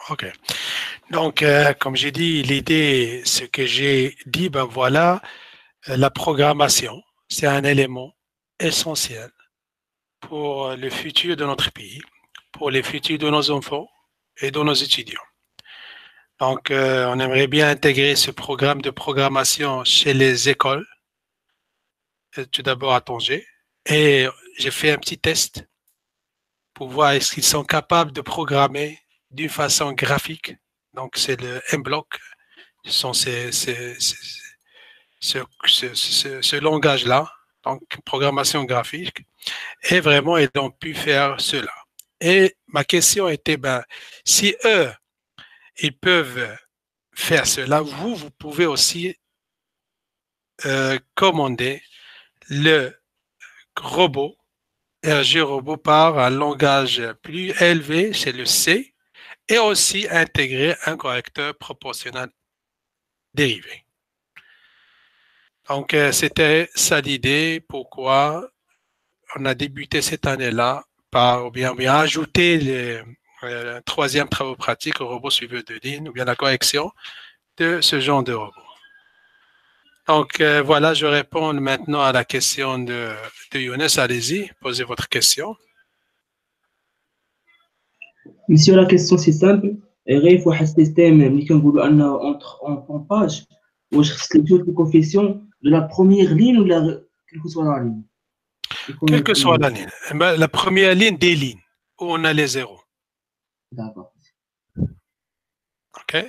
OK. Donc, comme j'ai dit, l'idée, ce que j'ai dit, ben voilà, la programmation, c'est un élément essentiel pour le futur de notre pays, pour le futur de nos enfants et de nos étudiants. Donc, on aimerait bien intégrer ce programme de programmation chez les écoles, tout d'abord à Tanger. Et j'ai fait un petit test pour voir est-ce qu'ils sont capables de programmer d'une façon graphique. Donc, c'est le M-Block, ce sont ce langage-là, donc programmation graphique, et vraiment, ils ont pu faire cela. Et ma question était, ben, si eux, ils peuvent faire cela, vous pouvez aussi commander le robot, RG robot par un langage plus élevé, c'est le C, et aussi intégrer un correcteur proportionnel dérivé. Donc, c'était ça l'idée, pourquoi on a débuté cette année-là par ou bien ajouter le troisième travaux pratiques au robot suiveur de ligne ou bien la correction de ce genre de robot. Donc, voilà, je réponds maintenant à la question de Younes. Allez-y, posez votre question. Monsieur, la question c'est simple. غير واحد السيستيم اللي كنقولوا انه اون بومباج واش خصك تجوز الكوفيسيون دو لا بروميير لين ولا كيلكو سوا لا لين Quelle يكون que soit la ligne, la première ligne des lignes où on a les zéros. داكور. OK?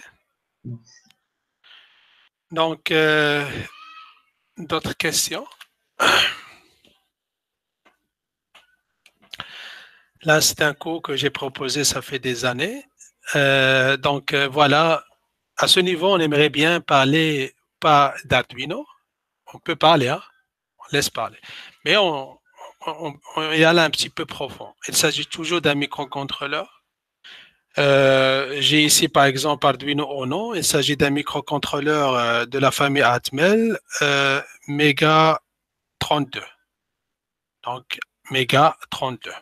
Donc, d'autres questions? Là, c'est un cours que j'ai proposé, ça fait des années. Donc, voilà, à ce niveau, on aimerait bien parler pas d'Arduino. On peut parler, hein? On laisse parler. Mais on y allait un petit peu profond. Il s'agit toujours d'un microcontrôleur. J'ai ici, par exemple, Arduino Uno. Il s'agit d'un microcontrôleur de la famille Atmel, Mega 32. Donc, Mega 32.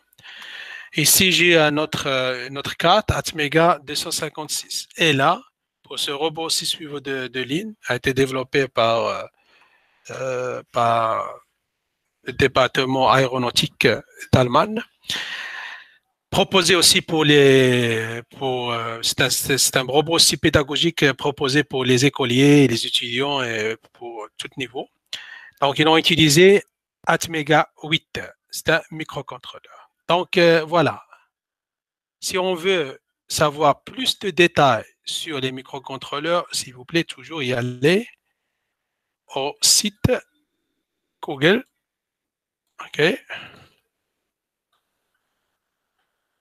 Ici, j'ai notre carte Atmega 256. Et là, pour ce robot 6 suivant de ligne, a été développé par le département aéronautique d'Allemagne. Proposé aussi c'est un robot aussi pédagogique proposé pour les écoliers, les étudiants et pour tout niveau. Donc, ils ont utilisé Atmega 8. C'est un microcontrôleur. Donc, voilà. Si on veut savoir plus de détails sur les microcontrôleurs, s'il vous plaît, toujours y aller au site Google. OK.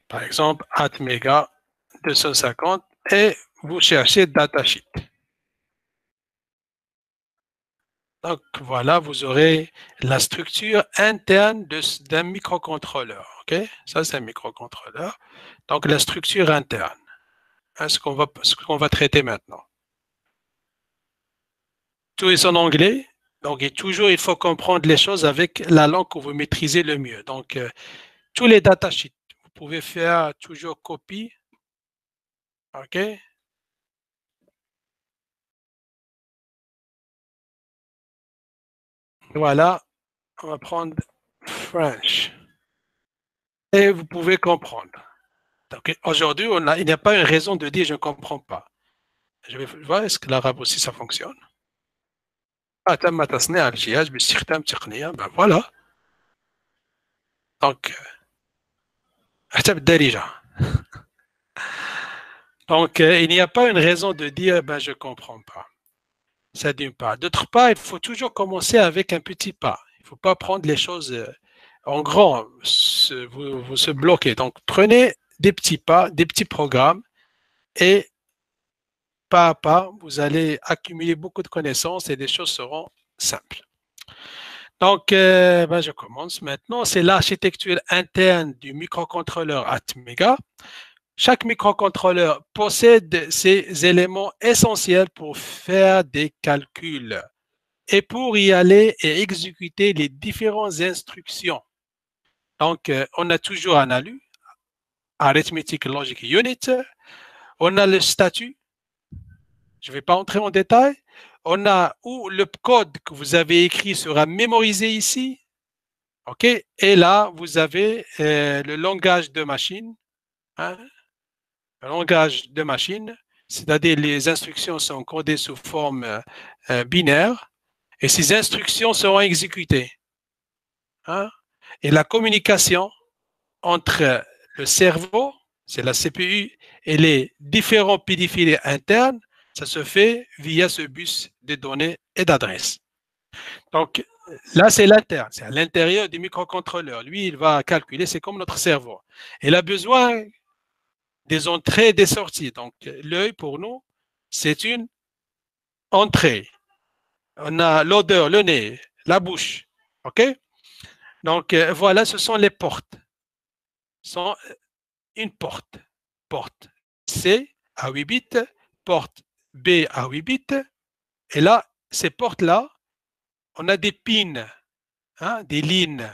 Par exemple, Atmega 250 et vous cherchez datasheet. Donc voilà, vous aurez la structure interne d'un microcontrôleur. OK? Ça, c'est un microcontrôleur. Donc la structure interne. Hein, ce qu'on va traiter maintenant. Tout est en anglais. Donc, il faut comprendre les choses avec la langue que vous maîtrisez le mieux. Donc, tous les datasheets, vous pouvez faire toujours copie. OK? Voilà, on va prendre French. Et vous pouvez comprendre. Donc, aujourd'hui, il n'y a pas une raison de dire je ne comprends pas. Je vais voir est-ce que l'arabe aussi ça fonctionne. تم تصنيع الجهاز باستخدام تقنية ben voilà. Donc, حتى بالدارجة. Donc, il n'y a pas une raison de dire ben, je ne comprends pas. Ça d'une part. D'autre part, il faut toujours commencer avec un petit pas. Il ne faut pas prendre les choses en grand, vous se bloquez. Donc, prenez des petits pas, des petits programmes et pas à pas, vous allez accumuler beaucoup de connaissances et les choses seront simples. Donc, ben, je commence maintenant. C'est l'architecture interne du microcontrôleur Atmega. Chaque microcontrôleur possède ces éléments essentiels pour faire des calculs et pour y aller et exécuter les différentes instructions. Donc, on a toujours un ALU, Arithmetic Logic Unit, On a le statut. Je ne vais pas entrer en détail. On a où le code que vous avez écrit sera mémorisé ici. OK? Et là, vous avez le langage de machine. Hein? Le langage de machine, c'est-à-dire les instructions sont codées sous forme binaire et ces instructions seront exécutées. Hein? Et la communication entre le cerveau, c'est la CPU, et les différents pédophiles internes, ça se fait via ce bus de données et d'adresses. Donc, là, c'est l'interne, c'est à l'intérieur du microcontrôleur. Lui, il va calculer, c'est comme notre cerveau. Il a besoin des entrées et des sorties. Donc, l'œil, pour nous, c'est une entrée. On a l'odeur, le nez, la bouche. OK? Donc, voilà, ce sont les portes. Ce sont une porte. Porte C à 8 bits, porte B à 8 bits. Et là, ces portes-là, on a des pins, hein, des lignes.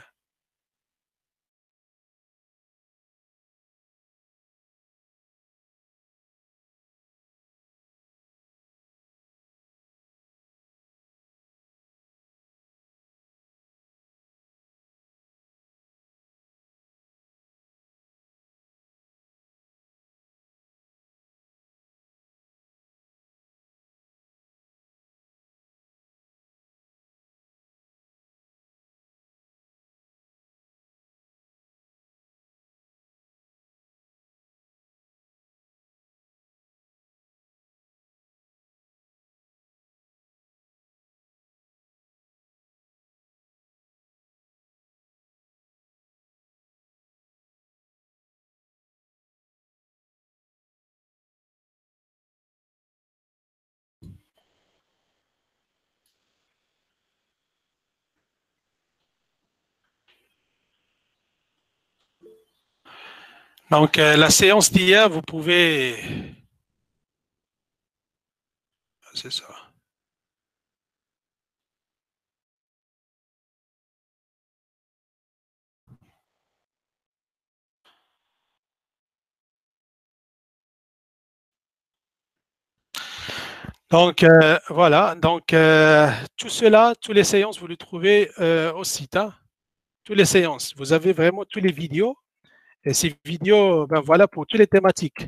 Donc, la séance d'hier, vous pouvez... C'est ça. Donc, voilà. Donc, tout cela, toutes les séances, vous les trouvez au site. Hein? Toutes les séances. Vous avez vraiment toutes les vidéos. Et ces vidéos, ben voilà, pour toutes les thématiques.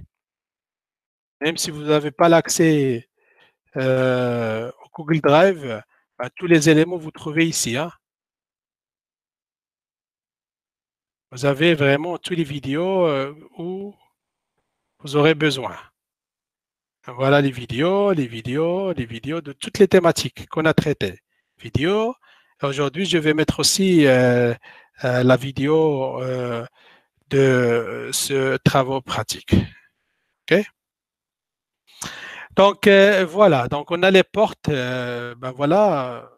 Même si vous n'avez pas l'accès au Google Drive, ben, tous les éléments vous trouvez ici. Hein? Vous avez vraiment toutes les vidéos où vous aurez besoin. Voilà les vidéos, les vidéos, les vidéos de toutes les thématiques qu'on a traitées. Vidéo. Aujourd'hui, je vais mettre aussi la vidéo de ce travaux pratiques. OK? Donc, voilà. Donc, on a les portes. Ben voilà.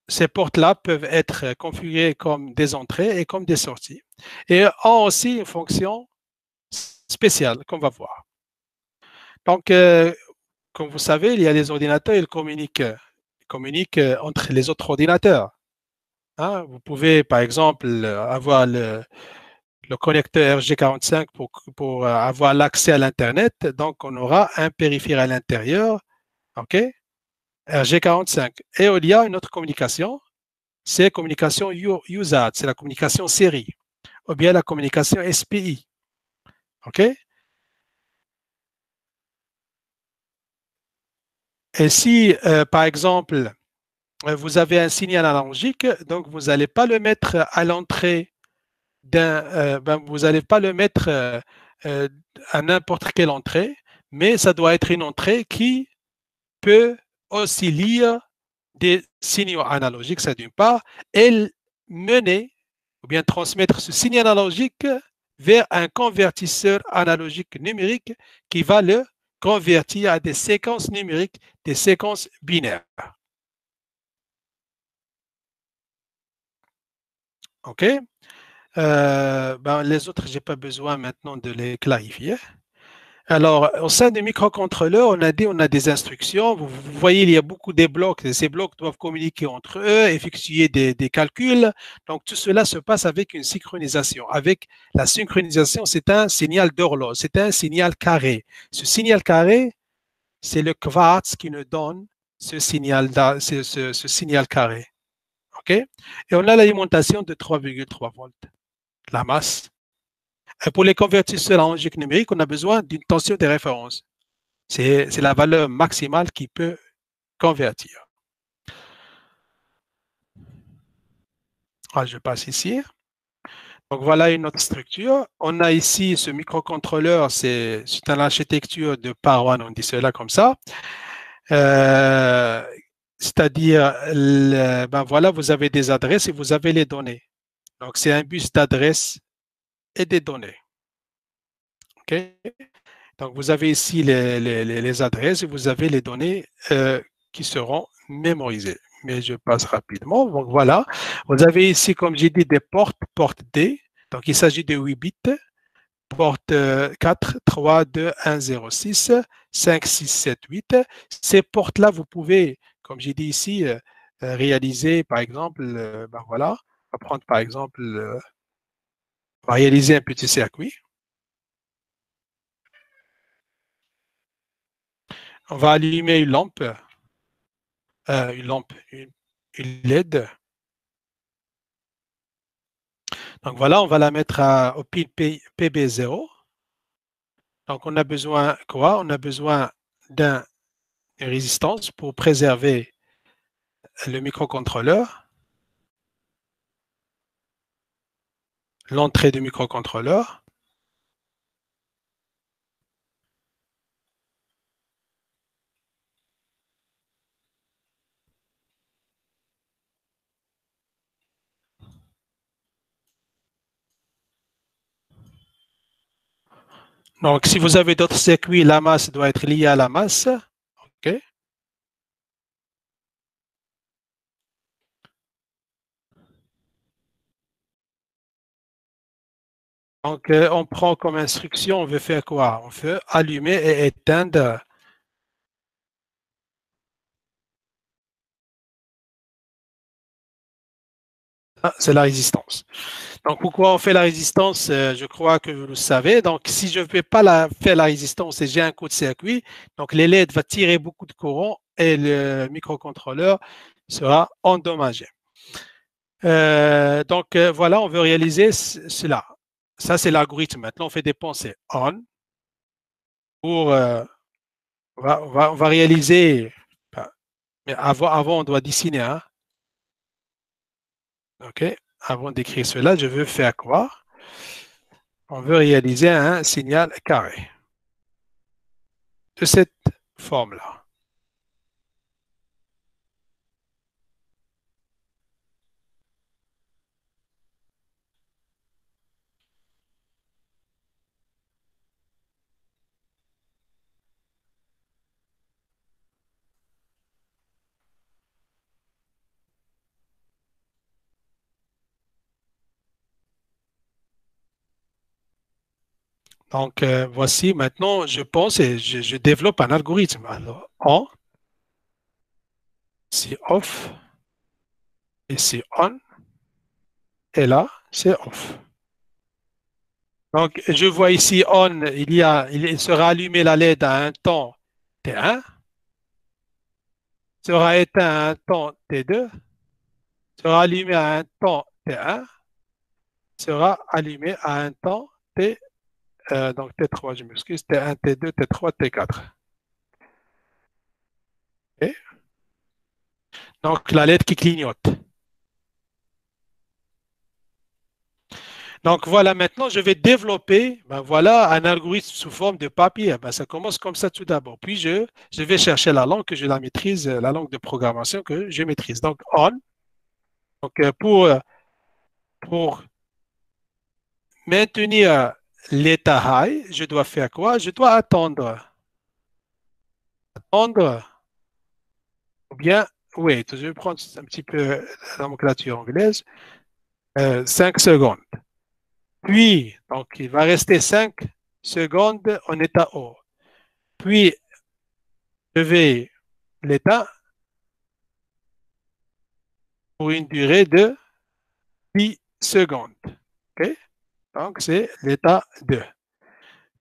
Ces portes-là peuvent être configurées comme des entrées et comme des sorties. Et ont aussi une fonction spéciale qu'on va voir. Donc, comme vous savez, il y a les ordinateurs, ils communiquent entre les autres ordinateurs. Hein? Vous pouvez, par exemple, avoir le connecteur RG45 pour avoir l'accès à l'Internet. Donc, on aura un périphérique à l'intérieur, OK? RG45. Et il y a une autre communication, c'est communication USAT, c'est la communication série, ou bien la communication SPI. OK? Et si, par exemple, vous avez un signal analogique, donc vous n'allez pas le mettre à l'entrée vous n'allez pas le mettre à n'importe quelle entrée, mais ça doit être une entrée qui peut aussi lire des signaux analogiques, ça d'une part, et mener ou bien transmettre ce signal analogique vers un convertisseur analogique numérique qui va le convertir à des séquences numériques, des séquences binaires. OK? Ben, les autres, je n'ai pas besoin maintenant de les clarifier. Alors, au sein des microcontrôleurs, on a dit on a des instructions. Vous voyez, il y a beaucoup de blocs. Ces blocs doivent communiquer entre eux, effectuer des calculs. Donc, tout cela se passe avec une synchronisation. Avec la synchronisation, c'est un signal d'horloge, c'est un signal carré. Ce signal carré, c'est le quartz qui nous donne ce signal, ce signal carré. OK? Et on a l'alimentation de 3,3 volts, la masse. Et pour les convertisseurs en logique numérique, on a besoin d'une tension de référence. C'est la valeur maximale qui peut convertir. Alors, je passe ici. Donc, voilà une autre structure. On a ici ce microcontrôleur, c'est une architecture de parois, on dit cela comme ça. C'est-à-dire, ben voilà, vous avez des adresses et vous avez les données. Donc, c'est un bus d'adresses et des données. OK? Donc, vous avez ici les adresses et vous avez les données qui seront mémorisées. Mais je passe rapidement. Donc, voilà. Vous avez ici, comme j'ai dit, des portes, porte D. Donc, il s'agit de 8 bits. Porte 4, 3, 2, 1, 0, 6, 5, 6, 7, 8. Ces portes-là, vous pouvez, comme j'ai dit ici, réaliser, par exemple, ben voilà, on va prendre par exemple, on va réaliser un petit circuit. On va allumer une lampe, une LED. Donc voilà, on va la mettre au pin PB0. Donc on a besoin quoi? On a besoin d'une résistance pour préserver le microcontrôleur, l'entrée du microcontrôleur. Donc, si vous avez d'autres circuits, la masse doit être liée à la masse. OK? Donc, on prend comme instruction, on veut faire quoi? On veut allumer et éteindre. Ah, c'est la résistance. Donc, pourquoi on fait la résistance? Je crois que vous le savez. Donc, si je ne vais pas faire la résistance et j'ai un coup de circuit, donc les LED vont tirer beaucoup de courant et le microcontrôleur sera endommagé. Donc, voilà, on veut réaliser cela. Ça, c'est l'algorithme. Maintenant, on fait des pensées. On pour, on va réaliser, mais avant, on doit dessiner. Hein? OK? Avant d'écrire cela, je veux faire quoi? On veut réaliser un signal carré de cette forme-là. Donc, voici maintenant, je pense et je développe un algorithme. Alors, on, c'est off, et c'est on, et là, c'est off. Donc, je vois ici on, il sera allumé la LED à un temps T1, sera éteint à un temps T2, sera allumé à un temps T1, sera allumé à un temps T, donc T3, je m'excuse, T1, T2, T3, T4. Okay? Donc, la LED qui clignote. Donc voilà, maintenant je vais développer ben, voilà, un algorithme sous forme de papier. Ben, ça commence comme ça tout d'abord. Puis je vais chercher la langue que je la maîtrise, la langue de programmation que je maîtrise. Donc on. Donc pour maintenir l'état high, je dois faire quoi? Je dois attendre. Attendre. Ou bien, oui, je vais prendre un petit peu la nomenclature anglaise. 5 secondes. Puis, donc il va rester 5 secondes en état haut. Puis, je vais l'éteindre pour une durée de 10 secondes. OK? Donc, c'est l'état 2.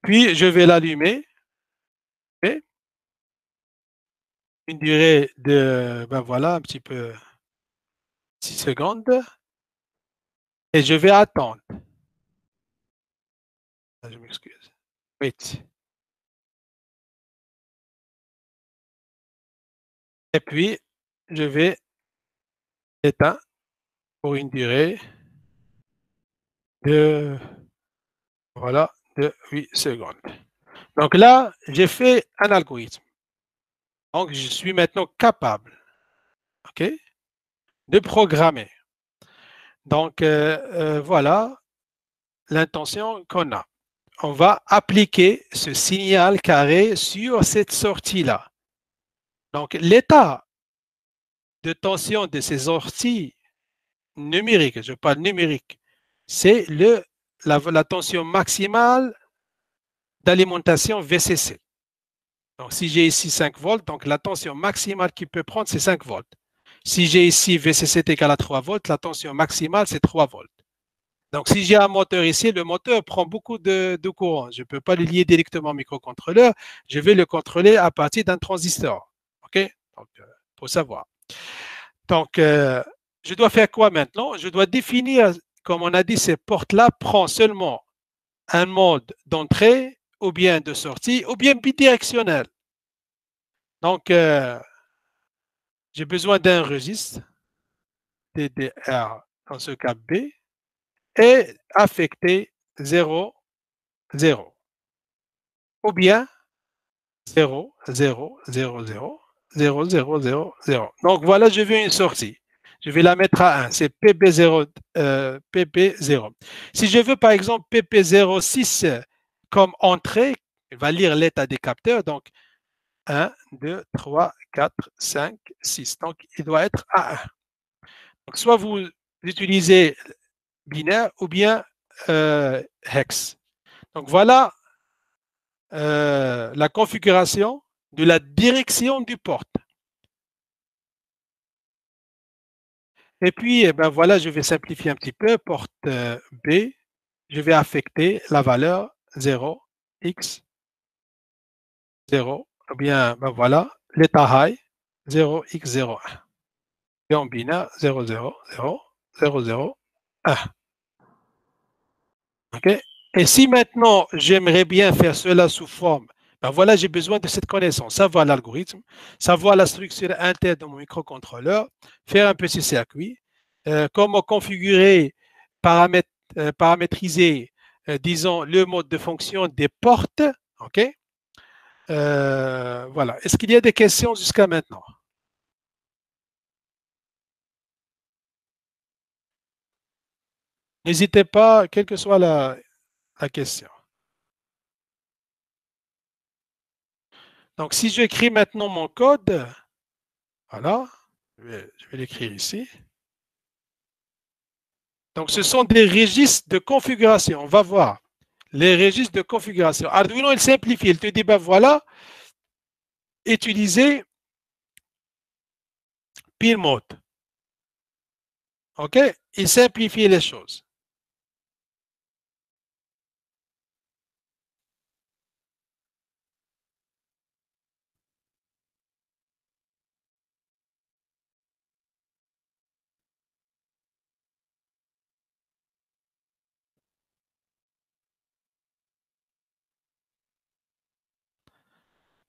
Puis, je vais l'allumer. Okay? Une durée de, ben voilà, un petit peu 6 secondes. Et je vais attendre. Je m'excuse. Wait. Et puis, je vais éteindre pour une durée de, voilà, de 8 secondes. Donc là, j'ai fait un algorithme. Donc, je suis maintenant capable, OK, de programmer. Donc, voilà l'intention qu'on a. On va appliquer ce signal carré sur cette sortie-là. Donc, l'état de tension de ces sorties numériques, je parle numérique, c'est la tension maximale d'alimentation VCC. Donc, si j'ai ici 5 volts, donc la tension maximale qu'il peut prendre, c'est 5 volts. Si j'ai ici VCC est égal à 3 volts, la tension maximale, c'est 3 volts. Donc, si j'ai un moteur ici, le moteur prend beaucoup de courant. Je ne peux pas le lier directement au microcontrôleur. Je vais le contrôler à partir d'un transistor. OK? Donc, pour savoir. Donc, je dois faire quoi maintenant? Je dois définir, comme on a dit, ces portes-là prennent seulement un mode d'entrée ou bien de sortie ou bien bidirectionnel. Donc, j'ai besoin d'un registre DDR, dans ce cas B, et affecté 0, 0. Ou bien 0, 0, 0, 0, 0, 0, 0, 0. Donc voilà, je veux une sortie. Je vais la mettre à 1. C'est PP0, PP0. Si je veux par exemple PP06 comme entrée, il va lire l'état des capteurs. Donc 1, 2, 3, 4, 5, 6. Donc il doit être à 1. Donc soit vous utilisez binaire ou bien hex. Donc voilà la configuration de la direction du porte. Et puis, eh ben voilà, je vais simplifier un petit peu. Porte B, je vais affecter la valeur 0, X, 0, ou bien, ben voilà, l'état high, 0, X, 0, 1. Et en binaire, 0, 0, 0, 0, 0, 1. OK? Et si maintenant, j'aimerais bien faire cela sous forme, ben voilà, j'ai besoin de cette connaissance, savoir l'algorithme, savoir la structure interne de mon microcontrôleur, faire un petit circuit, comment configurer, paramétriser, disons, le mode de fonction des portes. OK? Voilà. Est-ce qu'il y a des questions jusqu'à maintenant? N'hésitez pas, quelle que soit la question. Donc, si j'écris maintenant mon code, voilà, je vais l'écrire ici. Donc, ce sont des registres de configuration. On va voir les registres de configuration. Arduino, il simplifie. Il te dit, ben voilà, utiliser pin mode. OK? Il simplifie les choses.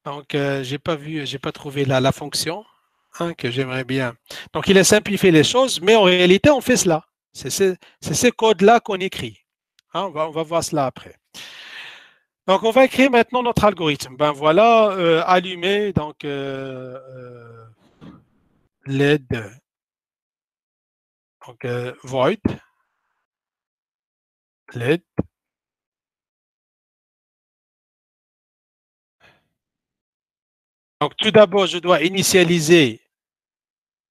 Donc, j'ai pas trouvé la fonction que j'aimerais bien. Donc, il a simplifié les choses, mais en réalité, on fait cela. C'est ce code-là qu'on écrit. Hein, on va voir cela après. Donc, on va écrire maintenant notre algorithme. Ben voilà, allumer donc LED, donc void, LED. Donc, tout d'abord, je dois initialiser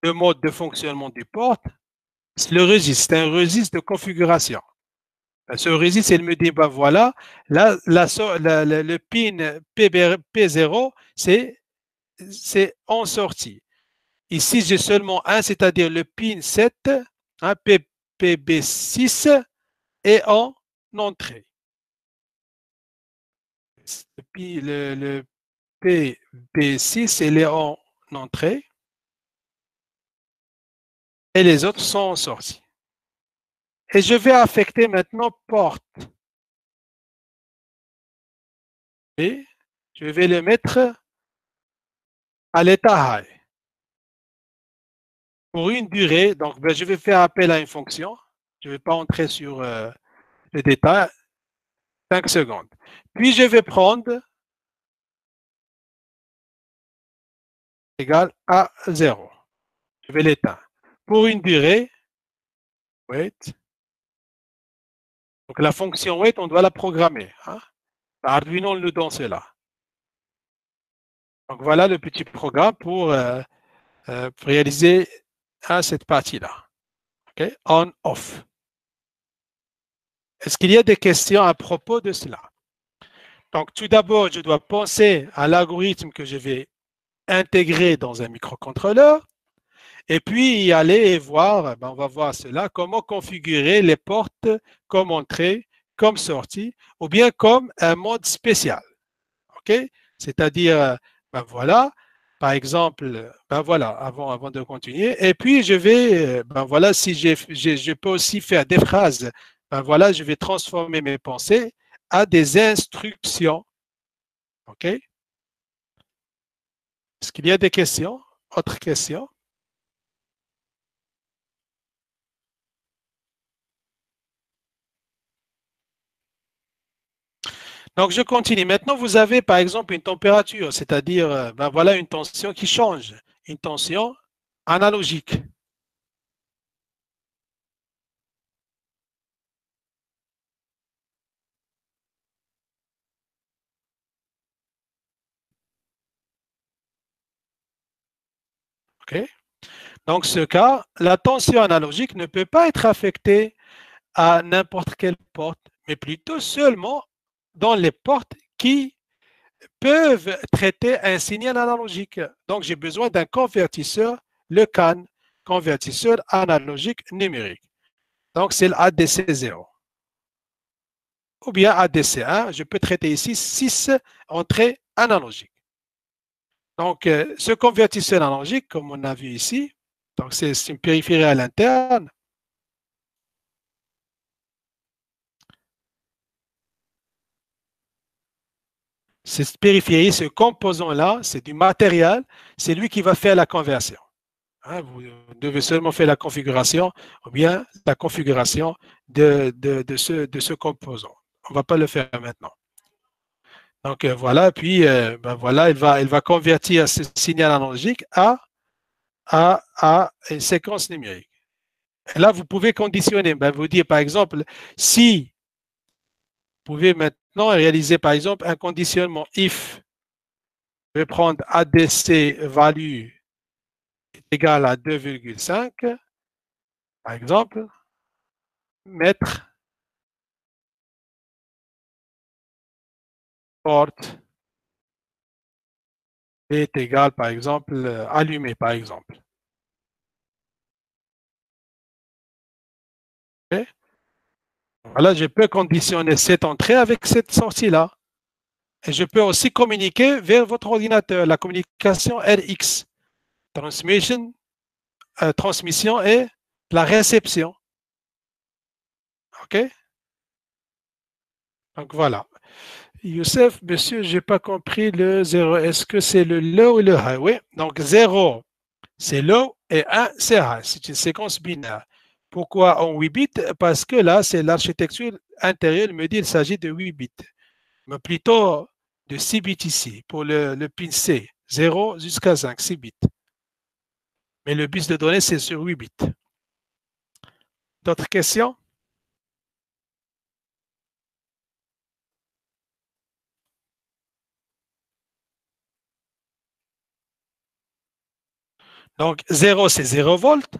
le mode de fonctionnement du port. Le registre, c'est un registre de configuration. Ce résiste, il me dit, ben voilà, là, le pin P0, c'est en sortie. Ici, j'ai seulement un, c'est-à-dire le pin 7, hein, PB6 est en entrée. Le PB6, il est en entrée et les autres sont en sortie. Et je vais affecter maintenant porte. Et je vais le mettre à l'état high. Pour une durée, donc ben, je vais faire appel à une fonction. Je ne vais pas entrer sur les détails. 5 secondes. Puis je vais prendre égal à 0. Je vais l'éteindre. Pour une durée, wait. Donc la fonction wait, on doit la programmer. Hein? Arduino nous donne cela. Donc voilà le petit programme pour réaliser cette partie-là. Okay? On, off. Est-ce qu'il y a des questions à propos de cela? Donc tout d'abord, je dois penser à l'algorithme que je vais intégrer dans un microcontrôleur. Et puis y aller et voir, ben on va voir cela, comment configurer les portes comme entrée, comme sortie, ou bien comme un mode spécial. OK? C'est-à-dire, ben voilà, par exemple, ben voilà, avant de continuer. Et puis je vais, ben voilà, si je peux aussi faire des phrases, ben voilà, je vais transformer mes pensées à des instructions. OK? Est-ce qu'il y a des questions? Autres questions? Donc, je continue. Maintenant, vous avez par exemple une température, c'est-à-dire, ben voilà une tension qui change, une tension analogique. OK? Donc, ce cas, la tension analogique ne peut pas être affectée à n'importe quelle porte, mais plutôt seulement dans les portes qui peuvent traiter un signal analogique. Donc, j'ai besoin d'un convertisseur, le CAN, convertisseur analogique numérique. Donc, c'est l'ADC0. Ou bien ADC1, je peux traiter ici 6 entrées analogiques. Donc, ce convertisseur analogique, comme on a vu ici, donc c'est une périphérie à l'interne. Cette périphérie, ce composant-là, c'est du matériel, c'est lui qui va faire la conversion. Hein, vous devez seulement faire la configuration ou bien la configuration de ce composant. On ne va pas le faire maintenant. Donc voilà, puis ben voilà, il va convertir ce signal analogique à une séquence numérique. Et là, vous pouvez conditionner. Ben, vous dire, par exemple, si vous pouvez maintenant réaliser, par exemple, un conditionnement if, je vais prendre ADC value égale à 2,5, par exemple, mettre porte est égal, par exemple, allumé, par exemple. Okay? Voilà, je peux conditionner cette entrée avec cette sortie-là. Et je peux aussi communiquer vers votre ordinateur, la communication RX, transmission et la réception. OK? Donc voilà. Youssef, monsieur, je n'ai pas compris le 0. Est-ce que c'est le low ou le high? Oui. Donc 0, c'est low et 1, c'est high. C'est une séquence binaire. Pourquoi en 8 bits? Parce que là, c'est l'architecture intérieure me dit qu'il s'agit de 8 bits. Mais plutôt de 6 bits ici pour le pin C. 0 jusqu'à 5, 6 bits. Mais le bus de données, c'est sur 8 bits. D'autres questions? Donc 0, c'est 0 volts.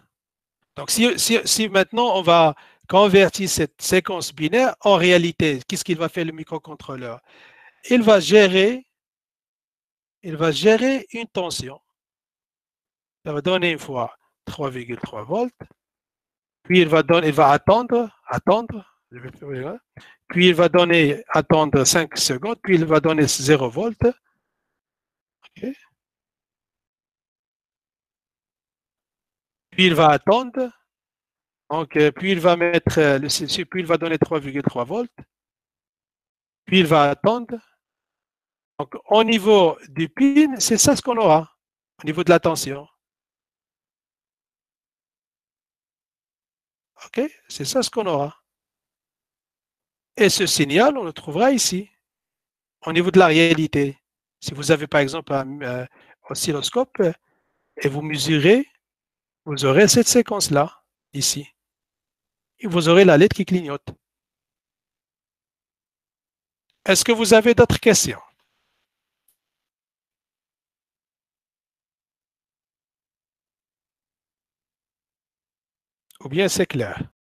Donc si maintenant on va convertit cette séquence binaire en réalité. Qu'est-ce qu'il va faire le microcontrôleur? Il va gérer une tension. Ça va donner une fois 3,3 volts. Puis il va attendre, puis il va attendre 5 secondes, puis il va donner 0 volts. Okay. Puis il va attendre, donc, puis il va mettre puis il va donner 3,3 volts, puis il va attendre. Donc, au niveau du pin, c'est ça ce qu'on aura, au niveau de la tension. OK, c'est ça ce qu'on aura. Et ce signal, on le trouvera ici, au niveau de la réalité. Si vous avez par exemple un oscilloscope et vous mesurez, vous aurez cette séquence-là, ici. Et vous aurez la lettre qui clignote. Est-ce que vous avez d'autres questions? Ou bien c'est clair?